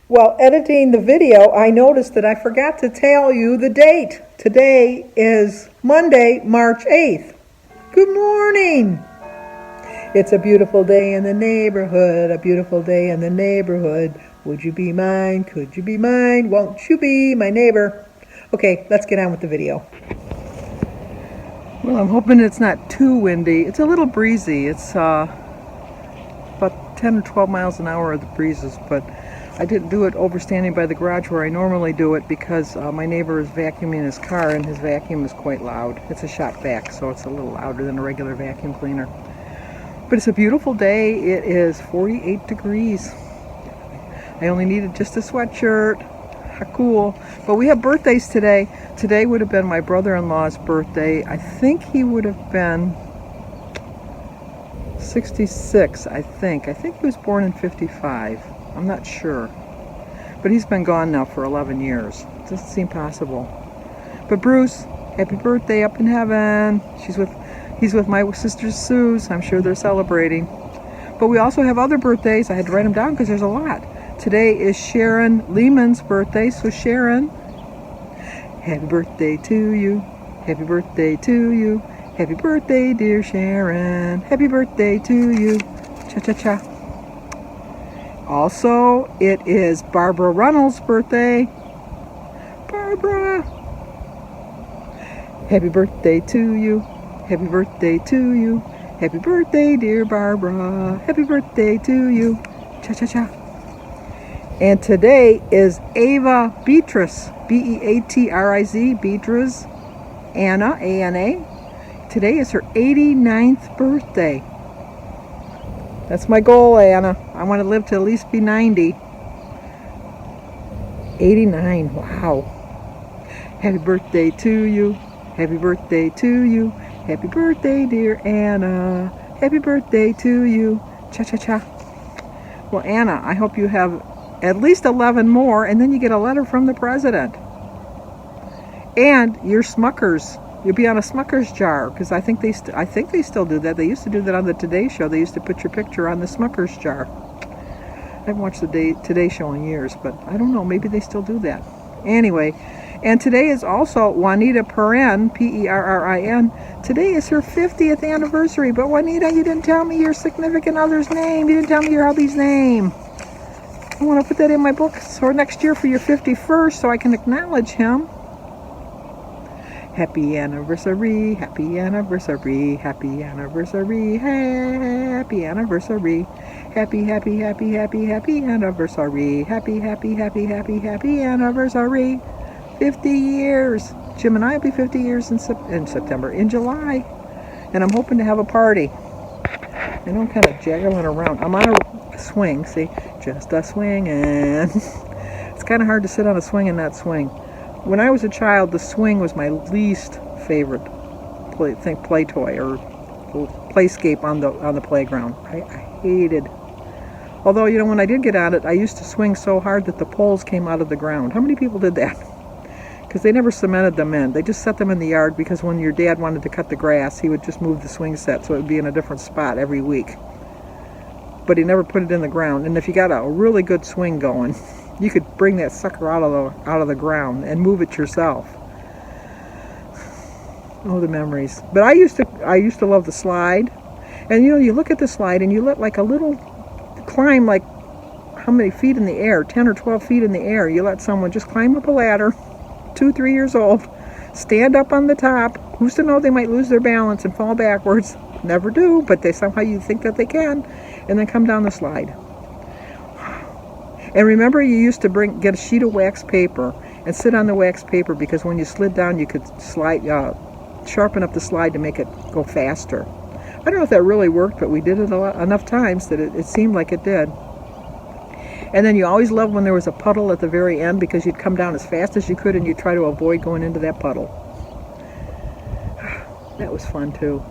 While editing the video, I noticed that I forgot to tell you the date. Today is Monday, March 8th. Good morning. It's a beautiful day in the neighborhood, a beautiful day in the neighborhood. Would you be mine? Could you be mine? Won't you be my neighbor? Okay, let's get on with the video. Well, I'm hoping it's not too windy. It's a little breezy. It's about 10 or 12 miles an hour of the breezes, but I didn't do it over standing by the garage where I normally do it because my neighbor is vacuuming his car and his vacuum is quite loud. It's a shop vac, so it's a little louder than a regular vacuum cleaner. But it's a beautiful day. It is 48 degrees. I only needed just a sweatshirt. How cool. But we have birthdays today. Today would have been my brother-in-law's birthday. I think he would have been 66, I think. I think he was born in 55. I'm not sure. But he's been gone now for 11 years. It doesn't seem possible. But Bruce, happy birthday up in heaven. He's with my sister Sue's. I'm sure they're celebrating. But we also have other birthdays. I had to write them down because there's a lot. Today is Sharon Lehman's birthday. So Sharon, happy birthday to you. Happy birthday to you. Happy birthday, dear Sharon. Happy birthday to you. Cha-cha-cha. Also, it is Barbara Reynolds' birthday. Barbara. Happy birthday to you. Happy birthday to you. Happy birthday, dear Barbara. Happy birthday to you. Cha-cha-cha. And today is Ava Beatriz. B-E-A-T-R-I-Z. Beatriz. Anna, A-N-A. Today is her 89th birthday. That's my goal, Anna. I want to live to at least be 90. 89, wow. Happy birthday to you. Happy birthday to you. Happy birthday, dear Anna. Happy birthday to you. Cha-cha-cha. Well, Anna, I hope you have at least 11 more, and then you get a letter from the president. And your Smuckers. You'll be on a Smuckers jar, because I think they still do that. They used to do that on the Today Show. They used to put your picture on the Smuckers jar. I haven't watched the Today Show in years, but I don't know. Maybe they still do that. Anyway, and today is also Juanita Perrin, P-E-R-R-I-N. Today is her 50th anniversary. But Juanita, you didn't tell me your significant other's name. You didn't tell me your hubby's name. I want to put that in my book for next year for your 51st so I can acknowledge him. Happy anniversary, happy anniversary, happy anniversary, happy anniversary, happy, happy, happy, happy, happy anniversary, happy, happy, happy, happy, happy anniversary, 50 years. Jim and I will be 50 years in September, in July, and I'm hoping to have a party. And I'm kind of jiggling around. I'm on a swing, see, just a swing, and it's kind of hard to sit on a swing and not swing. When I was a child, the swing was my least favorite play toy or playscape on the playground. I hated. Although, you know, when I did get on it, I used to swing so hard that the poles came out of the ground. How many people did that? Because they never cemented them in. They just set them in the yard because when your dad wanted to cut the grass, he would just move the swing set so it would be in a different spot every week. But he never put it in the ground. And if you got a really good swing going, you could bring that sucker out of the ground and move it yourself. Oh, the memories. But I used to love the slide. And you know, you look at the slide and you let like a little climb, like how many feet in the air, 10 or 12 feet in the air. You let someone just climb up a ladder, 2, 3 years old, stand up on the top. Who's to know, they might lose their balance and fall backwards. Never do, but somehow you think that they can, and then come down the slide. And remember, you used to get a sheet of wax paper and sit on the wax paper because when you slid down, you could sharpen up the slide to make it go faster. I don't know if that really worked, but we did it enough times that it seemed like it did. And then you always loved when there was a puddle at the very end because you'd come down as fast as you could and you'd try to avoid going into that puddle. That was fun too.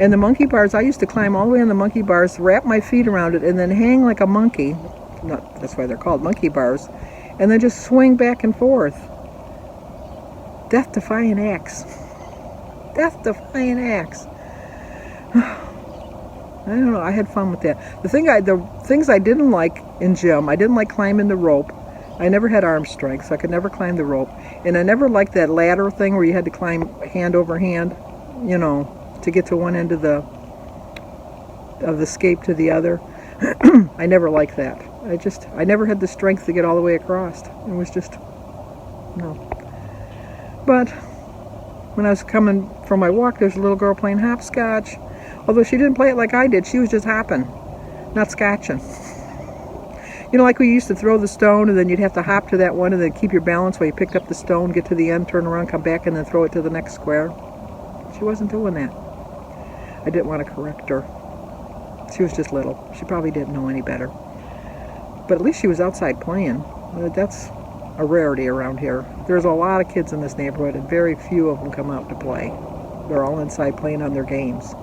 And the monkey bars, I used to climb all the way on the monkey bars, wrap my feet around it, and then hang like a monkey. That's why they're called monkey bars. And then just swing back and forth. Death-defying acts. Death-defying acts. I don't know. I had fun with that. The things I didn't like in gym, I didn't like climbing the rope. I never had arm strength, so I could never climb the rope. And I never liked that ladder thing where you had to climb hand over hand, you know, to get to one end of the scape to the other. I never liked that. I never had the strength to get all the way across. It was just, no. But when I was coming from my walk, there's a little girl playing hopscotch. Although she didn't play it like I did. She was just hopping, not scotching. You know, like we used to throw the stone and then you'd have to hop to that one and then keep your balance while you picked up the stone, get to the end, turn around, come back, and then throw it to the next square. She wasn't doing that. I didn't want to correct her. She was just little. She probably didn't know any better. But at least she was outside playing. That's a rarity around here. There's a lot of kids in this neighborhood and very few of them come out to play. They're all inside playing on their games.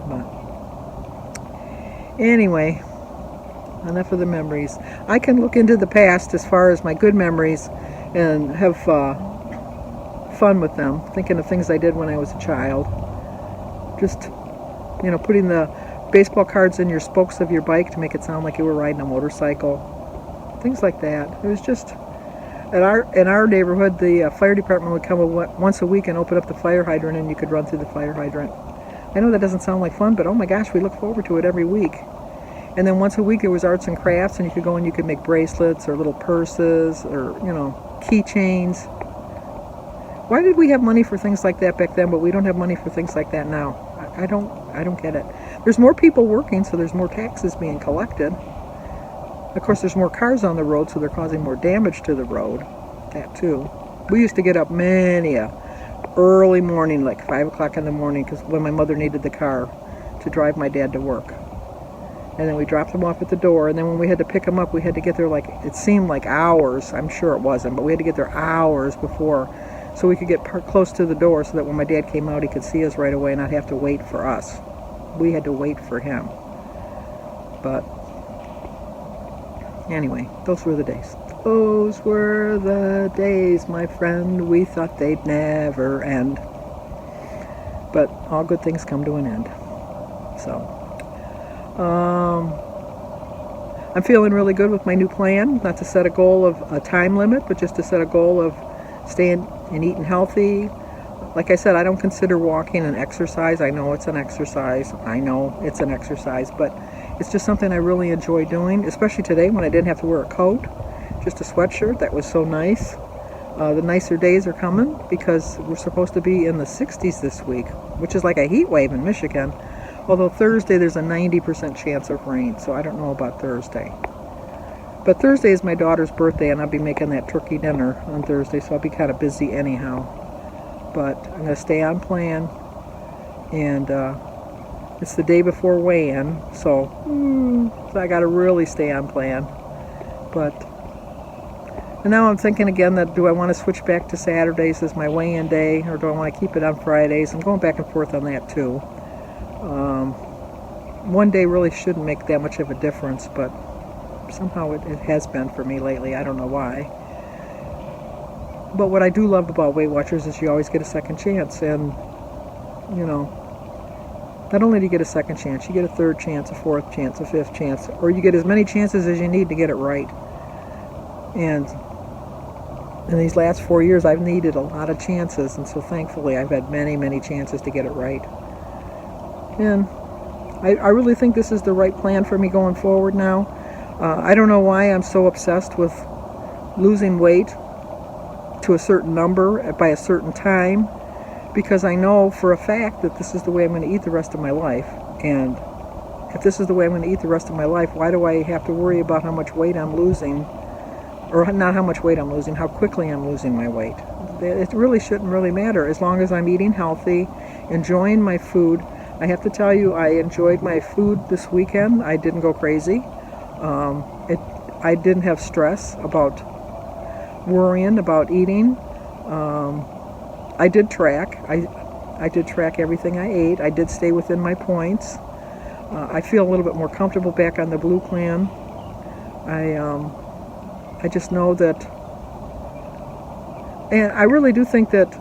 But anyway, enough of the memories. I can look into the past as far as my good memories and have fun with them, thinking of things I did when I was a child. Just, you know, putting the baseball cards in your spokes of your bike to make it sound like you were riding a motorcycle. Things like that. It was just, in our neighborhood, the fire department would come once a week and open up the fire hydrant and you could run through the fire hydrant. I know that doesn't sound like fun, but oh my gosh, we look forward to it every week. And then once a week there was arts and crafts, and you could go and you could make bracelets or little purses or, you know, keychains. Why did we have money for things like that back then, but we don't have money for things like that now? I don't get it. There's more people working, so there's more taxes being collected. Of course, there's more cars on the road, so they're causing more damage to the road. That too. We used to get up many early morning, like 5 o'clock in the morning, because when my mother needed the car to drive my dad to work. And then we dropped them off at the door, and then when we had to pick them up, we had to get there like, it seemed like hours. I'm sure it wasn't, but we had to get there hours before so we could get close to the door so that when my dad came out, he could see us right away and not have to wait for us. We had to wait for him. But anyway, those were the days. Those were the days, my friend. We thought they'd never end. But all good things come to an end. So, I'm feeling really good with my new plan. Not to set a goal of a time limit, but just to set a goal of staying and eating healthy. Like I said, I don't consider walking an exercise. I know it's an exercise. But it's just something I really enjoy doing, especially today when I didn't have to wear a coat. Just a sweatshirt. That was so nice. The nicer days are coming because we're supposed to be in the 60s this week, which is like a heat wave in Michigan. Although Thursday there's a 90% chance of rain, so I don't know about Thursday. But Thursday is my daughter's birthday, and I'll be making that turkey dinner on Thursday, so I'll be kind of busy anyhow. But I'm going to stay on plan, and it's the day before weigh-in, so I got to really stay on plan. And now I'm thinking again that do I want to switch back to Saturdays as my weigh-in day, or do I want to keep it on Fridays? I'm going back and forth on that too. One day really shouldn't make that much of a difference, but somehow it has been for me lately. I don't know why. But what I do love about Weight Watchers is you always get a second chance, and you know, not only do you get a second chance, you get a third chance, a fourth chance, a fifth chance, or you get as many chances as you need to get it right. And in these last 4 years, I've needed a lot of chances, and so thankfully I've had many, many chances to get it right. And I really think this is the right plan for me going forward now. I don't know why I'm so obsessed with losing weight to a certain number by a certain time, because I know for a fact that this is the way I'm going to eat the rest of my life. And if this is the way I'm going to eat the rest of my life, why do I have to worry about how much weight I'm losing? Or not how much weight I'm losing, how quickly I'm losing my weight. It really shouldn't really matter as long as I'm eating healthy, enjoying my food. I have to tell you, I enjoyed my food this weekend. I didn't go crazy. I didn't have stress about worrying about eating. I did track. I did track everything I ate. I did stay within my points. I feel a little bit more comfortable back on the blue plan. I just know that, and I really do think that,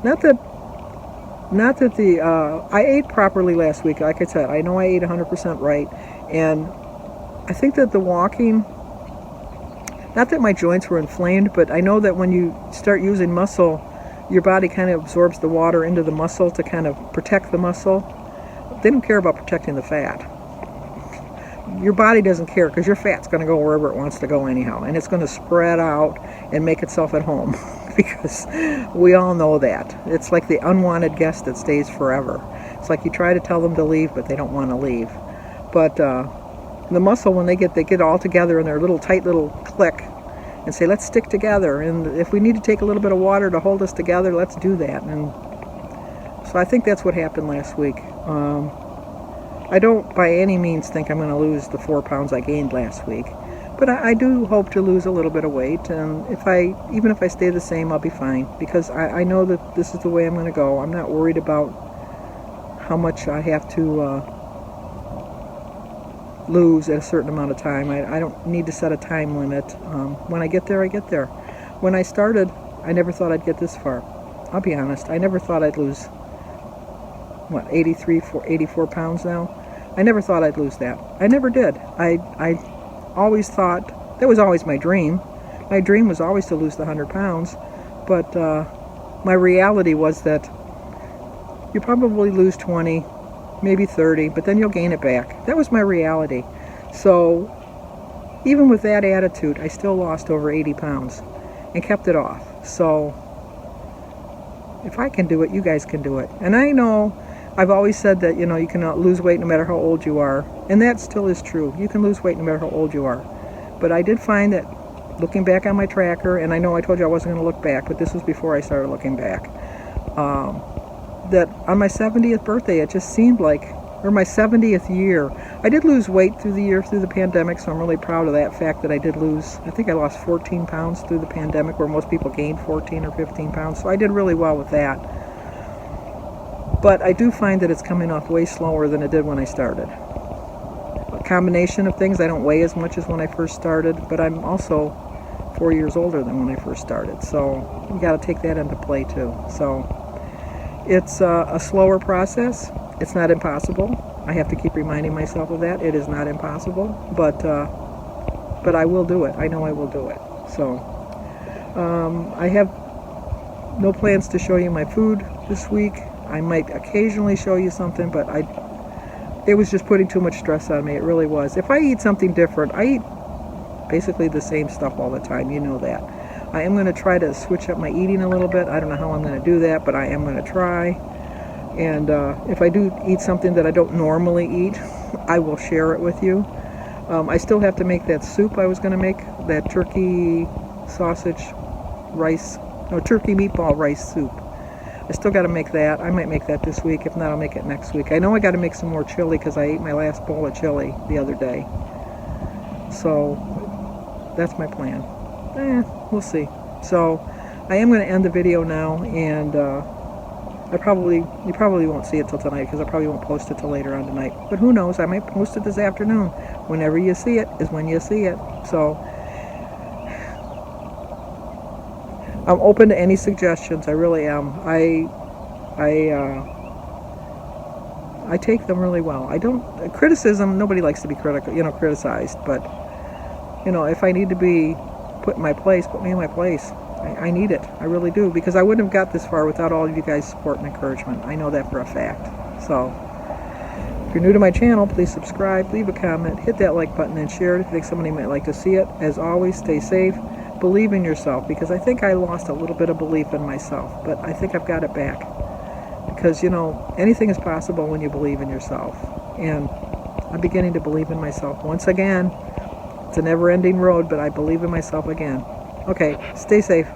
not that the I ate properly last week. Like I said, I know I ate 100% right, and I think that the walking, not that my joints were inflamed, but I know that when you start using muscle, your body kind of absorbs the water into the muscle to kind of protect the muscle. They don't care about protecting the fat. Your body doesn't care, because your fat's going to go wherever it wants to go anyhow, and it's going to spread out and make itself at home because we all know that. It's like the unwanted guest that stays forever. It's like you try to tell them to leave, but they don't want to leave. But the muscle, when they get all together in their little tight little clique and say, let's stick together, and if we need to take a little bit of water to hold us together, let's do that. And so I think that's what happened last week. I don't by any means think I'm going to lose the 4 pounds I gained last week, but I do hope to lose a little bit of weight, and even if I stay the same, I'll be fine, because I know that this is the way I'm going to go. I'm not worried about how much I have to lose at a certain amount of time. I don't need to set a time limit. When I get there, I get there. When I started, I never thought I'd get this far. I'll be honest. I never thought I'd lose, 84 pounds now? I never thought I'd lose that. I never did. I always thought, that was always my dream. My dream was always to lose the 100 pounds, but my reality was that you probably lose 20, maybe 30, but then you'll gain it back. That was my reality. So even with that attitude, I still lost over 80 pounds and kept it off. So if I can do it, you guys can do it. And I know I've always said that, you can lose weight no matter how old you are. And that still is true. You can lose weight no matter how old you are. But I did find that, looking back on my tracker, and I know I told you I wasn't going to look back, but this was before I started looking back, that on my 70th birthday, it just seemed like, or my 70th year, I did lose weight through the year, through the pandemic, so I'm really proud of that fact that I did lose. I think I lost 14 pounds through the pandemic, where most people gained 14 or 15 pounds, so I did really well with that. But I do find that it's coming off way slower than it did when I started. A combination of things. I don't weigh as much as when I first started, but I'm also 4 years older than when I first started, so you got to take that into play too. So it's a slower process. It's not impossible. I have to keep reminding myself of that. It is not impossible, but I will do it. I know I will do it. So I have no plans to show you my food this week. I might occasionally show you something, but it was just putting too much stress on me. It really was. If I eat something different, I eat basically the same stuff all the time. You know that. I am going to try to switch up my eating a little bit. I don't know how I'm going to do that, but I am going to try. And if I do eat something that I don't normally eat, I will share it with you. I still have to make that soup I was going to make, that turkey sausage rice, no, turkey meatball rice soup. I still got to make that. I might make that this week. If not, I'll make it next week. I know I got to make some more chili because I ate my last bowl of chili the other day. So that's my plan. We'll see. So I am going to end the video now, and you probably won't see it till tonight, because I probably won't post it till later on tonight. But who knows? I might post it this afternoon. Whenever you see it is when you see it. So I'm open to any suggestions. I really am. I take them really well. I don't criticism. Nobody likes to be criticized. But if I need to be put in my place, put me in my place. I need it. I really do, because I wouldn't have got this far without all of you guys' support and encouragement. I know that for a fact. So if you're new to my channel, please subscribe, leave a comment, hit that like button, and share it if you think somebody might like to see it. As always, stay safe. Believe in yourself, because I think I lost a little bit of belief in myself, but I think I've got it back, because anything is possible when you believe in yourself, and I'm beginning to believe in myself once again. It's a never-ending road, but I believe in myself again. Okay, stay safe.